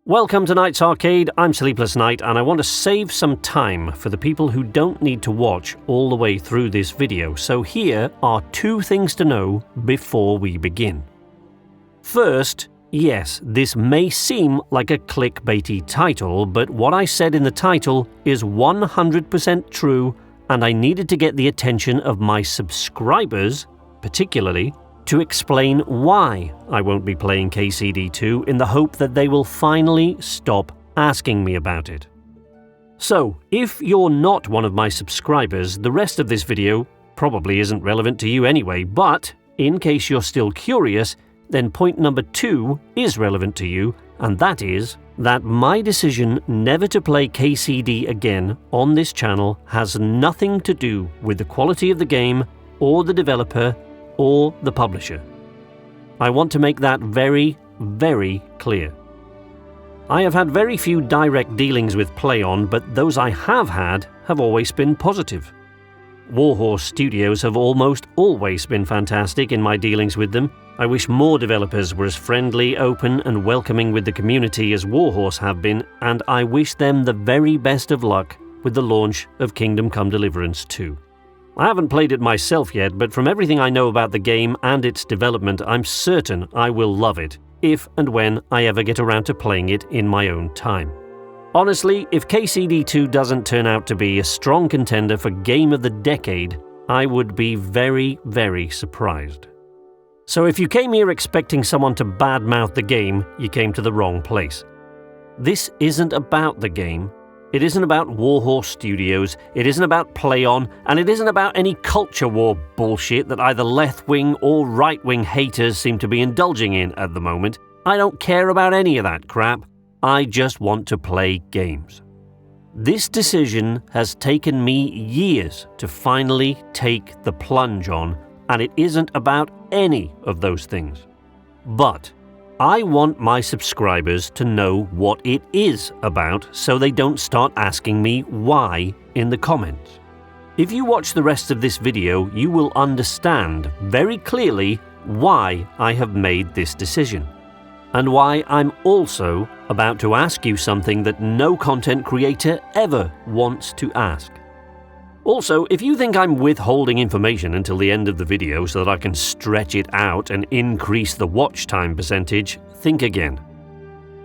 Welcome to Night's Arcade, I'm Sleepless Night, and I want to save some time for the people who don't need to watch all the way through this video, so here are 2 things to know before we begin. First, yes, this may seem like a clickbaity title, but what I said in the title is 100% true, and I needed to get the attention of my subscribers, particularly, to explain why I won't be playing KCD2 in the hope that they will finally stop asking me about it. So, if you're not one of my subscribers, the rest of this video probably isn't relevant to you anyway, but in case you're still curious, then point number 2 is relevant to you, and that is that my decision never to play KCD again on this channel has nothing to do with the quality of the game or the developer or the publisher. I want to make that very, very clear. I have had very few direct dealings with PlayOn, but those I have had have always been positive. Warhorse Studios have almost always been fantastic in my dealings with them. I wish more developers were as friendly, open, and welcoming with the community as Warhorse have been, and I wish them the very best of luck with the launch of Kingdom Come Deliverance 2. I haven't played it myself yet, but from everything I know about the game and its development, I'm certain I will love it, if and when I ever get around to playing it in my own time. Honestly, if KCD2 doesn't turn out to be a strong contender for Game of the Decade, I would be very, very surprised. So if you came here expecting someone to badmouth the game, you came to the wrong place. This isn't about the game. It isn't about Warhorse Studios, it isn't about PlayOn, and it isn't about any culture war bullshit that either left-wing or right-wing haters seem to be indulging in at the moment. I don't care about any of that crap. I just want to play games. This decision has taken me years to finally take the plunge on, and it isn't about any of those things. But I want my subscribers to know what it is about so they don't start asking me why in the comments. If you watch the rest of this video, you will understand very clearly why I have made this decision, and why I'm also about to ask you something that no content creator ever wants to ask. Also, if you think I'm withholding information until the end of the video so that I can stretch it out and increase the watch time percentage, think again.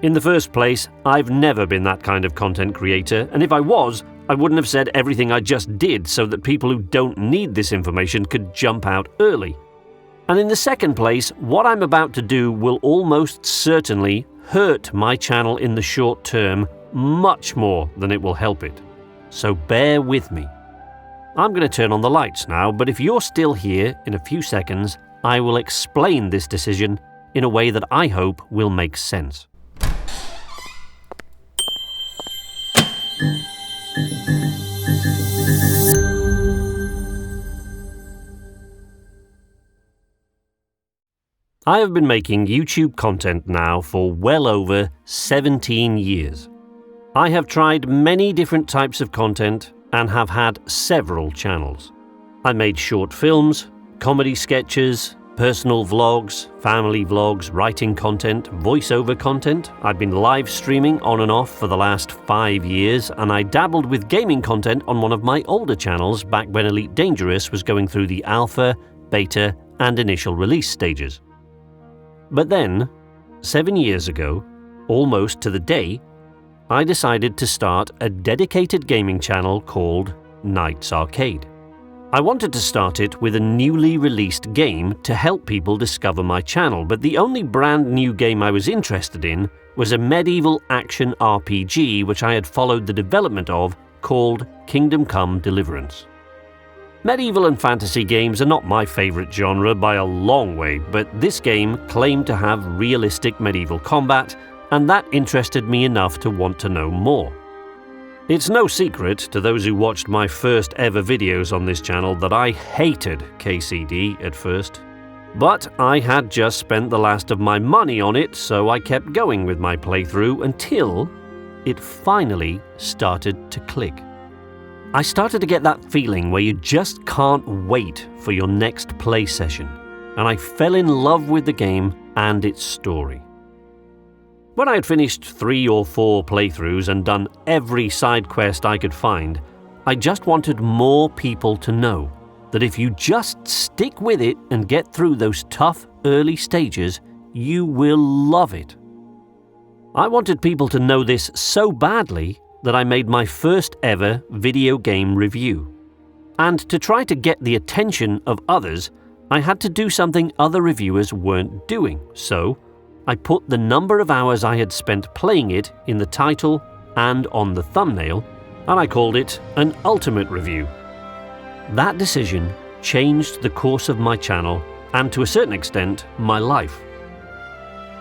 In the first place, I've never been that kind of content creator, and if I was, I wouldn't have said everything I just did so that people who don't need this information could jump out early. And in the second place, what I'm about to do will almost certainly hurt my channel in the short term much more than it will help it. So bear with me. I'm going to turn on the lights now, but if you're still here in a few seconds, I will explain this decision in a way that I hope will make sense. I have been making YouTube content now for well over 17 years. I have tried many different types of content and have had several channels. I made short films, comedy sketches, personal vlogs, family vlogs, writing content, voiceover content. I've been live streaming on and off for the last 5 years, and I dabbled with gaming content on one of my older channels back when Elite Dangerous was going through the alpha, beta, and initial release stages. But then, 7 years ago, almost to the day, I decided to start a dedicated gaming channel called Night's Arcade. I wanted to start it with a newly released game to help people discover my channel, but the only brand new game I was interested in was a medieval action RPG which I had followed the development of, called Kingdom Come Deliverance. Medieval and fantasy games are not my favorite genre by a long way, but this game claimed to have realistic medieval combat, and that interested me enough to want to know more. It's no secret to those who watched my first ever videos on this channel that I hated KCD at first. But I had just spent the last of my money on it, so I kept going with my playthrough until it finally started to click. I started to get that feeling where you just can't wait for your next play session, and I fell in love with the game and its story. When I had finished 3 or 4 playthroughs and done every side quest I could find, I just wanted more people to know that if you just stick with it and get through those tough early stages, you will love it. I wanted people to know this so badly that I made my first ever video game review. And to try to get the attention of others, I had to do something other reviewers weren't doing, so I put the number of hours I had spent playing it in the title and on the thumbnail, and I called it an ultimate review. That decision changed the course of my channel and, to a certain extent, my life.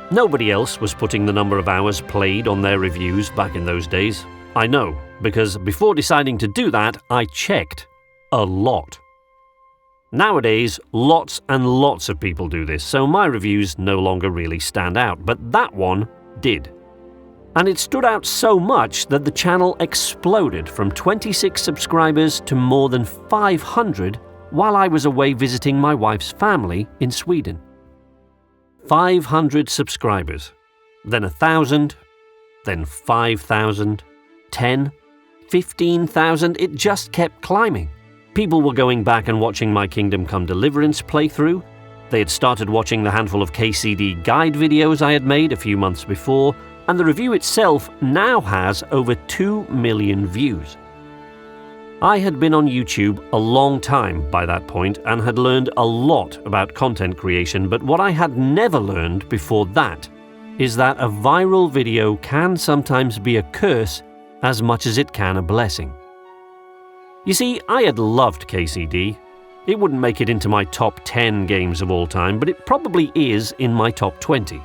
Nobody else was putting the number of hours played on their reviews back in those days. I know, because before deciding to do that, I checked a lot. Nowadays, lots and lots of people do this, so my reviews no longer really stand out, but that one did. And it stood out so much that the channel exploded from 26 subscribers to more than 500 while I was away visiting my wife's family in Sweden. 500 subscribers, then 1,000, then 5,000, 10, 15,000, it just kept climbing. People were going back and watching my Kingdom Come Deliverance playthrough. They had started watching the handful of KCD guide videos I had made a few months before, and the review itself now has over 2 million views. I had been on YouTube a long time by that point and had learned a lot about content creation, but what I had never learned before that is that a viral video can sometimes be a curse as much as it can a blessing. You see, I had loved KCD. It wouldn't make it into my top 10 games of all time, but it probably is in my top 20.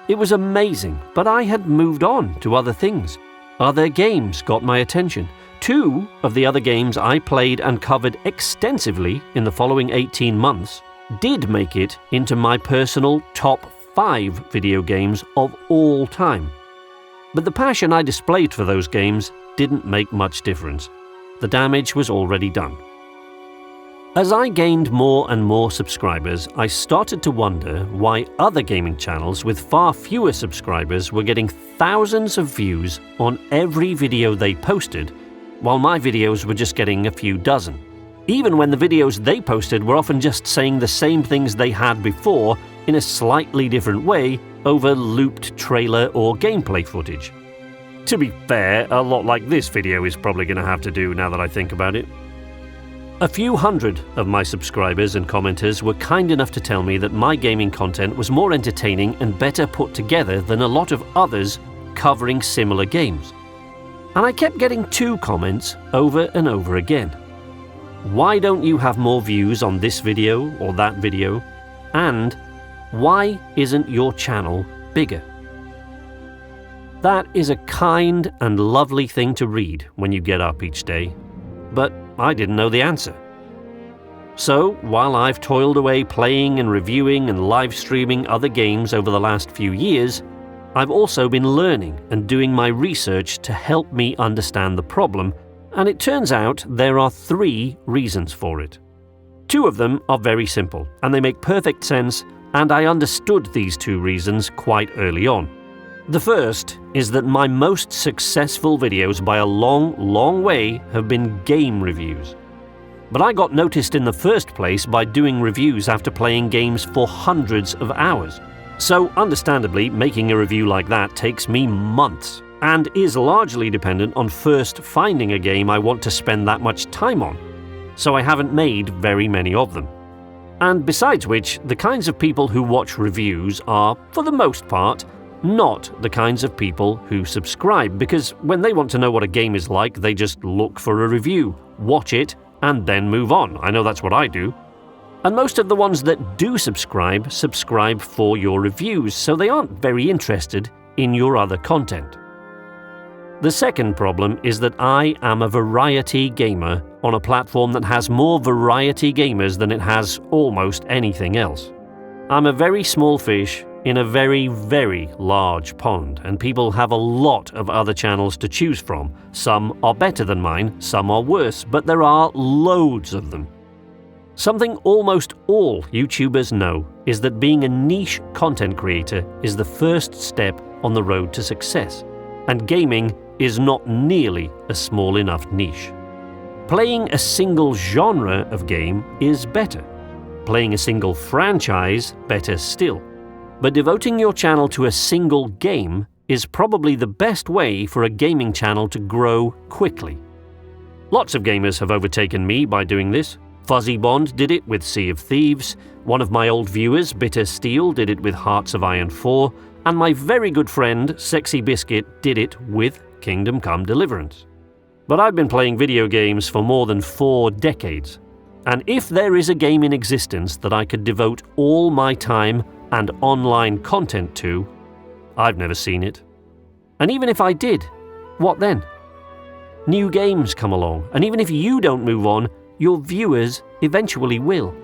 It was amazing, but I had moved on to other things. Other games got my attention. 2 of the other games I played and covered extensively in the following 18 months did make it into my personal top 5 video games of all time. But the passion I displayed for those games didn't make much difference. The damage was already done. As I gained more and more subscribers, I started to wonder why other gaming channels with far fewer subscribers were getting thousands of views on every video they posted, while my videos were just getting a few dozen. Even when the videos they posted were often just saying the same things they had before in a slightly different way over looped trailer or gameplay footage. To be fair, a lot like this video is probably going to have to do now that I think about it. A few hundred of my subscribers and commenters were kind enough to tell me that my gaming content was more entertaining and better put together than a lot of others covering similar games. And I kept getting 2 comments over and over again. Why don't you have more views on this video or that video? And why isn't your channel bigger? That is a kind and lovely thing to read when you get up each day, but I didn't know the answer. So, while I've toiled away playing and reviewing and live streaming other games over the last few years, I've also been learning and doing my research to help me understand the problem, and it turns out there are 3 reasons for it. 2 of them are very simple, and they make perfect sense, and I understood these 2 reasons quite early on. The first is that my most successful videos by a long way have been game reviews. But I got noticed in the first place by doing reviews after playing games for hundreds of hours. So understandably, making a review like that takes me months and is largely dependent on first finding a game I want to spend that much time on. So I haven't made very many of them. And besides which, the kinds of people who watch reviews are, for the most part, not the kinds of people who subscribe, because when they want to know what a game is like, they just look for a review, watch it, and then move on. I know that's what I do. And most of the ones that do subscribe for your reviews, so they aren't very interested in your other content. The second problem is that I am a variety gamer on a platform that has more variety gamers than it has almost anything else. I'm a very small fish in a very, very large pond, and people have a lot of other channels to choose from. Some are better than mine, some are worse, but there are loads of them. Something almost all YouTubers know is that being a niche content creator is the first step on the road to success, and gaming is not nearly a small enough niche. Playing a single genre of game is better. Playing a single franchise, better still. But devoting your channel to a single game is probably the best way for a gaming channel to grow quickly. Lots of gamers have overtaken me by doing this. Fuzzy Bond did it with Sea of Thieves, one of my old viewers, Bitter Steel, did it with Hearts of Iron 4, and my very good friend, Sexy Biscuit, did it with Kingdom Come Deliverance. But I've been playing video games for more than 4 decades, and if there is a game in existence that I could devote all my time and online content to, I've never seen it. And even if I did, what then? New games come along, and even if you don't move on, your viewers eventually will.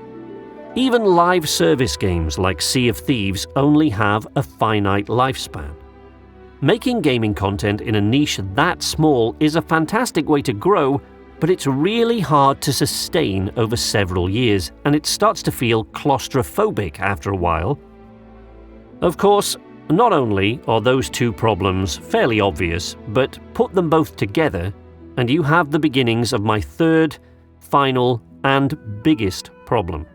Even live service games like Sea of Thieves only have a finite lifespan. Making gaming content in a niche that small is a fantastic way to grow, but it's really hard to sustain over several years, and it starts to feel claustrophobic after a while. Of course, not only are those two problems fairly obvious, but put them both together, and you have the beginnings of my third, final, and biggest problem.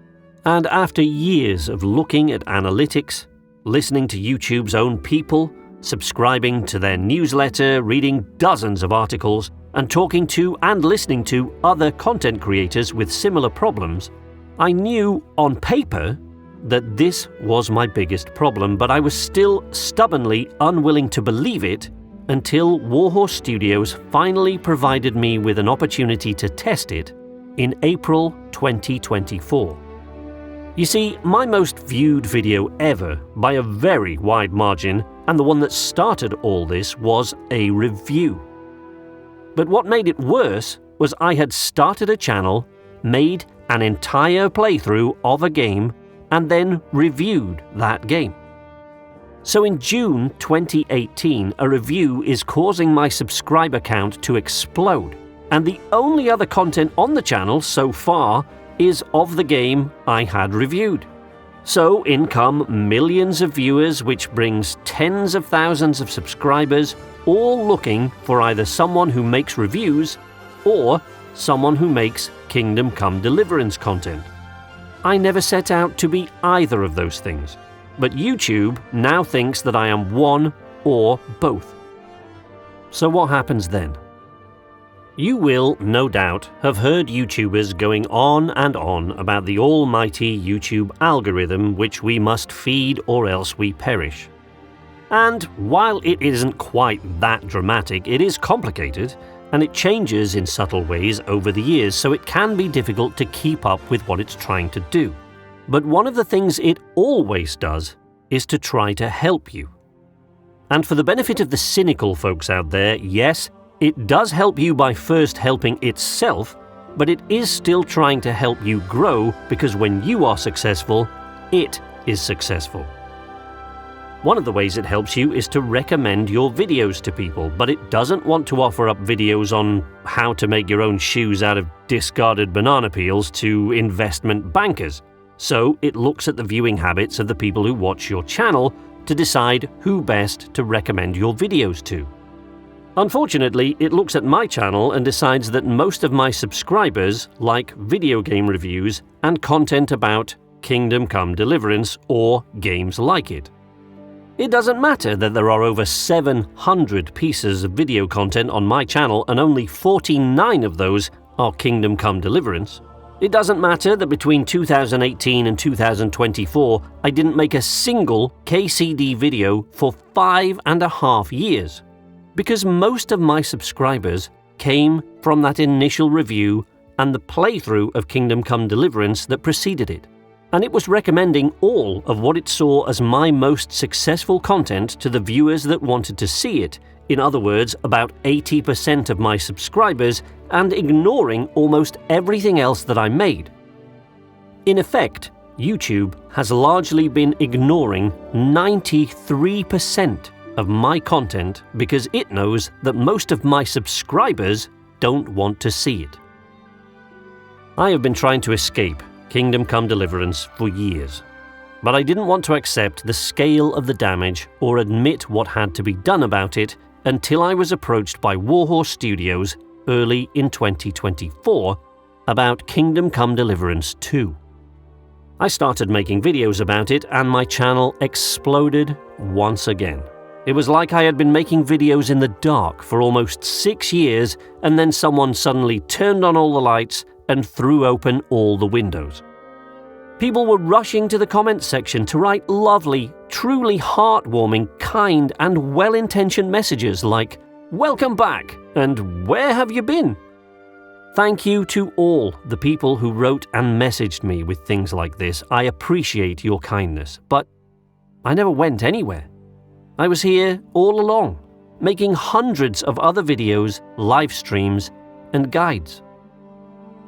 And after years of looking at analytics, listening to YouTube's own people, subscribing to their newsletter, reading dozens of articles, and talking to and listening to other content creators with similar problems, I knew on paper that this was my biggest problem, but I was still stubbornly unwilling to believe it until Warhorse Studios finally provided me with an opportunity to test it in April 2024. You see, my most viewed video ever, by a very wide margin, and the one that started all this, was a review. But what made it worse was I had started a channel, made an entire playthrough of a game, and then reviewed that game. So in June 2018, a review is causing my subscriber count to explode, and the only other content on the channel so far is of the game I had reviewed. So in come millions of viewers, which brings tens of thousands of subscribers, all looking for either someone who makes reviews or someone who makes Kingdom Come Deliverance content. I never set out to be either of those things, but YouTube now thinks that I am one or both. So what happens then? You will, no doubt, have heard YouTubers going on and on about the almighty YouTube algorithm which we must feed or else we perish. And while it isn't quite that dramatic, it is complicated, and it changes in subtle ways over the years, so it can be difficult to keep up with what it's trying to do. But one of the things it always does is to try to help you. And for the benefit of the cynical folks out there, yes, it does help you by first helping itself, but it is still trying to help you grow, because when you are successful, it is successful. One of the ways it helps you is to recommend your videos to people, but it doesn't want to offer up videos on how to make your own shoes out of discarded banana peels to investment bankers. So it looks at the viewing habits of the people who watch your channel to decide who best to recommend your videos to. Unfortunately, it looks at my channel and decides that most of my subscribers like video game reviews and content about Kingdom Come Deliverance or games like it. It doesn't matter that there are over 700 pieces of video content on my channel and only 49 of those are Kingdom Come Deliverance. It doesn't matter that between 2018 and 2024 I didn't make a single KCD video for 5.5 years. Because most of my subscribers came from that initial review and the playthrough of Kingdom Come Deliverance that preceded it. And it was recommending all of what it saw as my most successful content to the viewers that wanted to see it, in other words, about 80% of my subscribers, and ignoring almost everything else that I made. In effect, YouTube has largely been ignoring 93% of my content because it knows that most of my subscribers don't want to see it. I have been trying to escape Kingdom Come Deliverance for years. but I didn't want to accept the scale of the damage or admit what had to be done about it until I was approached by Warhorse Studios early in 2024 about Kingdom Come Deliverance 2. I started making videos about it and my channel exploded once again. It was like I had been making videos in the dark for almost 6 years and then someone suddenly turned on all the lights and threw open all the windows. People were rushing to the comments section to write lovely, truly heartwarming, kind and well-intentioned messages like, "Welcome back," and "Where have you been?" Thank you to all the people who wrote and messaged me with things like this. I appreciate your kindness, but I never went anywhere. I was here all along, making hundreds of other videos, live streams, and guides.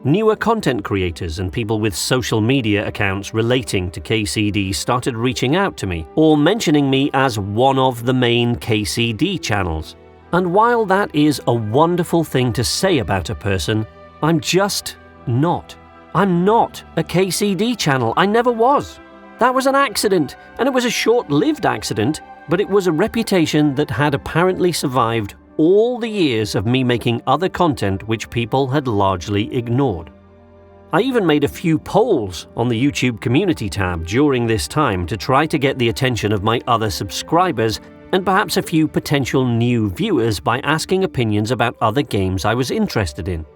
Newer content creators and people with social media accounts relating to KCD started reaching out to me or mentioning me as one of the main KCD channels. And while that is a wonderful thing to say about a person, I'm just not. I'm not a KCD channel. I never was. That was an accident, and it was a short-lived accident, but it was a reputation that had apparently survived all the years of me making other content which people had largely ignored. I even made a few polls on the YouTube community tab during this time to try to get the attention of my other subscribers and perhaps a few potential new viewers by asking opinions about other games I was interested in.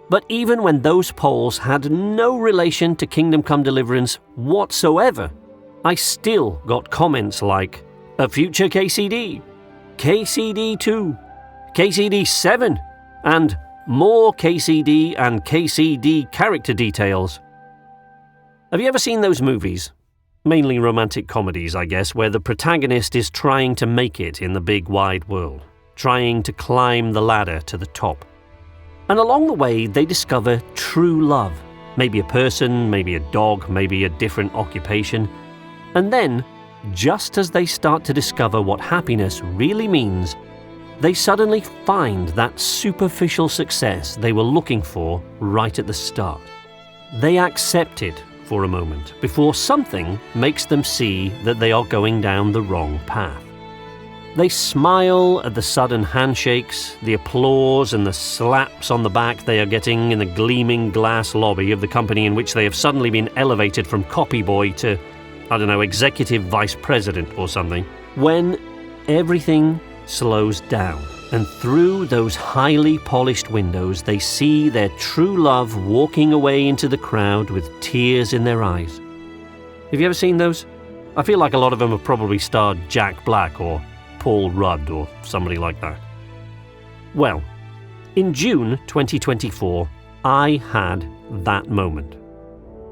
But even when those polls had no relation to Kingdom Come Deliverance whatsoever, I still got comments like, "A future KCD, KCD2, KCD7, and more KCD and KCD character details." Have you ever seen those movies? Mainly romantic comedies, I guess, where the protagonist is trying to make it in the big wide world, trying to climb the ladder to the top. And along the way, they discover true love. Maybe a person, maybe a dog, maybe a different occupation. And then, just as they start to discover what happiness really means, they suddenly find that superficial success they were looking for right at the start. They accept it for a moment before something makes them see that they are going down the wrong path. They smile at the sudden handshakes, the applause and the slaps on the back they are getting in the gleaming glass lobby of the company in which they have suddenly been elevated from copy boy to, executive vice president or something, when everything slows down, and through those highly polished windows they see their true love walking away into the crowd with tears in their eyes. Have you ever seen those? I feel like a lot of them have probably starred Jack Black or Paul Rudd or somebody like that. Well, in June 2024, I had that moment.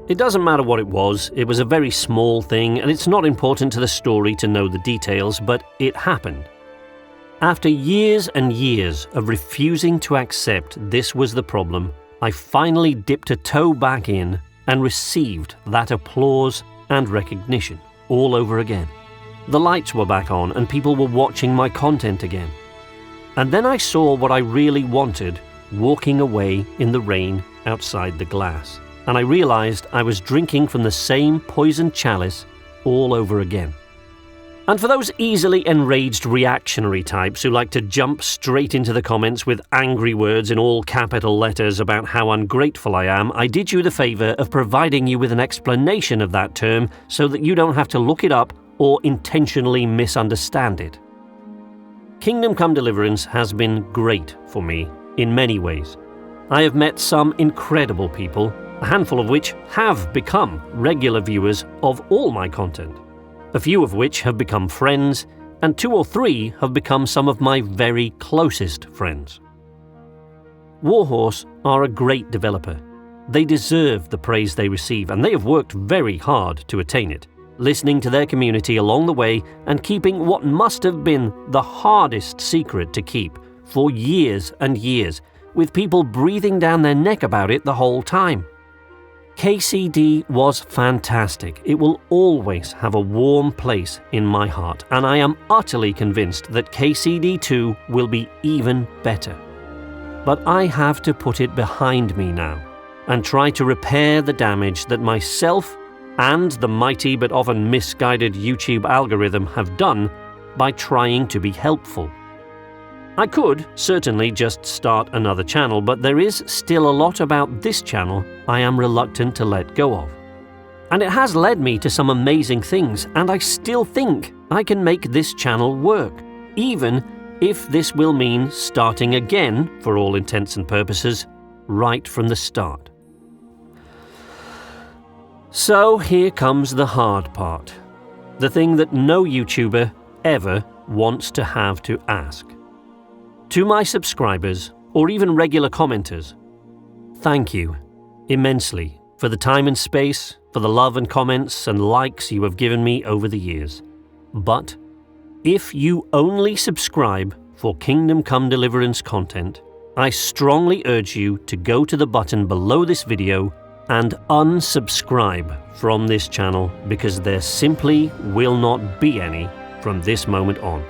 It doesn't matter what it was a very small thing, and it's not important to the story to know the details, but it happened. After years and years of refusing to accept this was the problem, I finally dipped a toe back in and received that applause and recognition all over again. The lights were back on and people were watching my content again. And then I saw what I really wanted walking away in the rain outside the glass. And I realized I was drinking from the same poisoned chalice all over again. And for those easily enraged reactionary types who like to jump straight into the comments with angry words in all capital letters about how ungrateful I am, I did you the favor of providing you with an explanation of that term so that you don't have to look it up or intentionally misunderstand it. Kingdom Come Deliverance has been great for me in many ways. I have met some incredible people, a handful of which have become regular viewers of all my content. A few of which have become friends, and 2 or 3 have become some of my very closest friends. Warhorse are a great developer. They deserve the praise they receive, and they have worked very hard to attain it, listening to their community along the way and keeping what must have been the hardest secret to keep for years and years, with people breathing down their neck about it the whole time. KCD was fantastic. It will always have a warm place in my heart, and I am utterly convinced that KCD2 will be even better. But I have to put it behind me now and try to repair the damage that myself and the mighty but often misguided YouTube algorithm have done by trying to be helpful. I could certainly just start another channel, but there is still a lot about this channel I am reluctant to let go of. And it has led me to some amazing things, and I still think I can make this channel work, even if this will mean starting again, for all intents and purposes, right from the start. So here comes the hard part, the thing that no YouTuber ever wants to have to ask. To my subscribers, or even regular commenters, thank you immensely for the time and space, for the love and comments and likes you have given me over the years. But if you only subscribe for Kingdom Come Deliverance content, I strongly urge you to go to the button below this video and unsubscribe from this channel, because there simply will not be any from this moment on.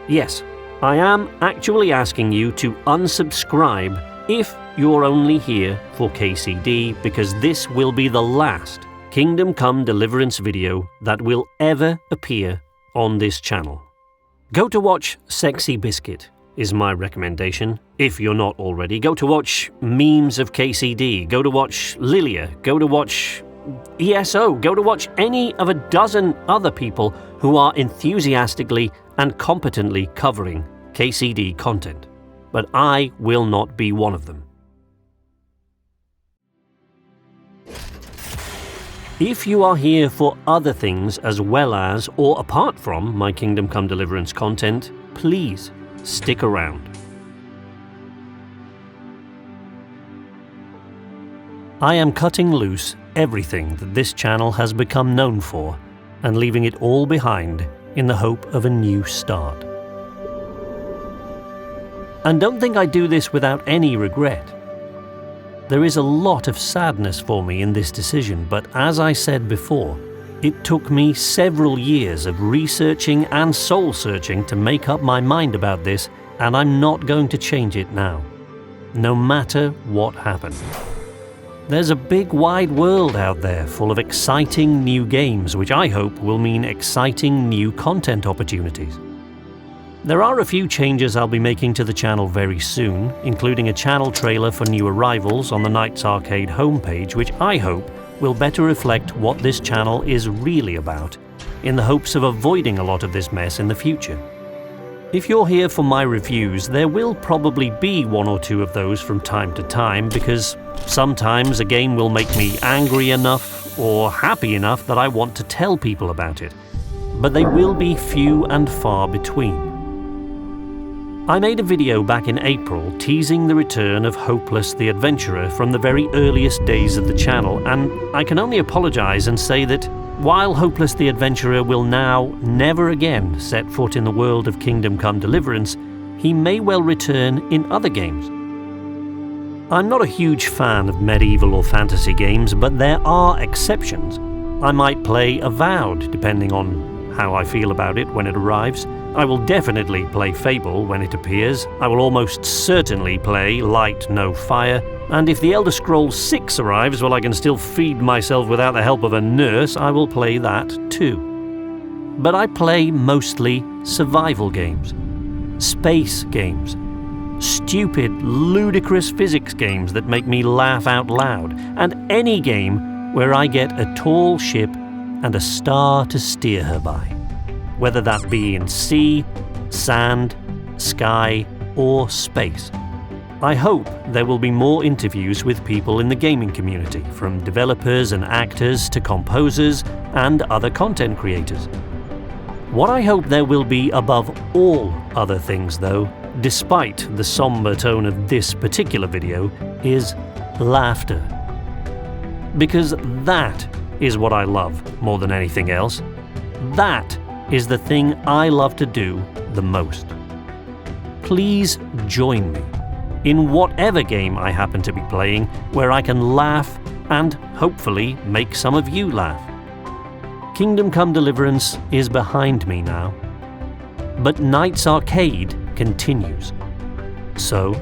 Yes, I am actually asking you to unsubscribe if you're only here for KCD, because this will be the last Kingdom Come Deliverance video that will ever appear on this channel. Go to watch Sexy Biscuit is my recommendation, if you're not already. Go to watch memes of KCD, go to watch Lilia, go to watch ESO, go to watch any of a dozen other people who are enthusiastically and competently covering KCD content. But I will not be one of them. If you are here for other things as well as or apart from my Kingdom Come Deliverance content, please stick around. I am cutting loose everything that this channel has become known for and leaving it all behind in the hope of a new start. And don't think I do this without any regret. There is a lot of sadness for me in this decision, but as I said before, it took me several years of researching and soul-searching to make up my mind about this, and I'm not going to change it now, no matter what happens. There's a big wide world out there full of exciting new games, which I hope will mean exciting new content opportunities. There are a few changes I'll be making to the channel very soon, including a channel trailer for new arrivals on the Knights Arcade homepage, which I hope will better reflect what this channel is really about, in the hopes of avoiding a lot of this mess in the future. If you're here for my reviews, there will probably be one or two of those from time to time, because sometimes a game will make me angry enough or happy enough that I want to tell people about it, but they will be few and far between. I made a video back in April teasing the return of Hopeless the Adventurer from the very earliest days of the channel, and I can only apologize and say that while Hopeless the Adventurer will now never again set foot in the world of Kingdom Come Deliverance, he may well return in other games. I'm not a huge fan of medieval or fantasy games, but there are exceptions. I might play Avowed, depending on how I feel about it when it arrives. I will definitely play Fable when it appears. I will almost certainly play Light No Fire. And if The Elder Scrolls 6 arrives while I can still feed myself without the help of a nurse, I will play that too. But I play mostly survival games, space games, stupid, ludicrous physics games that make me laugh out loud, and any game where I get a tall ship and a star to steer her by, whether that be in sea, sand, sky, or space. I hope there will be more interviews with people in the gaming community, from developers and actors to composers and other content creators. What I hope there will be above all other things, though, despite the somber tone of this particular video, is laughter. Because that is what I love more than anything else. That is the thing I love to do the most. Please join me in whatever game I happen to be playing, where I can laugh and hopefully make some of you laugh. Kingdom Come Deliverance is behind me now, but Knights Arcade continues. So,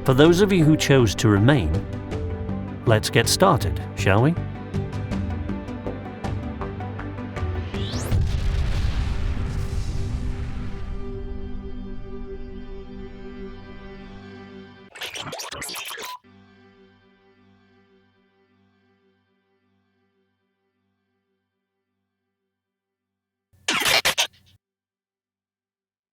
for those of you who chose to remain, let's get started, shall we?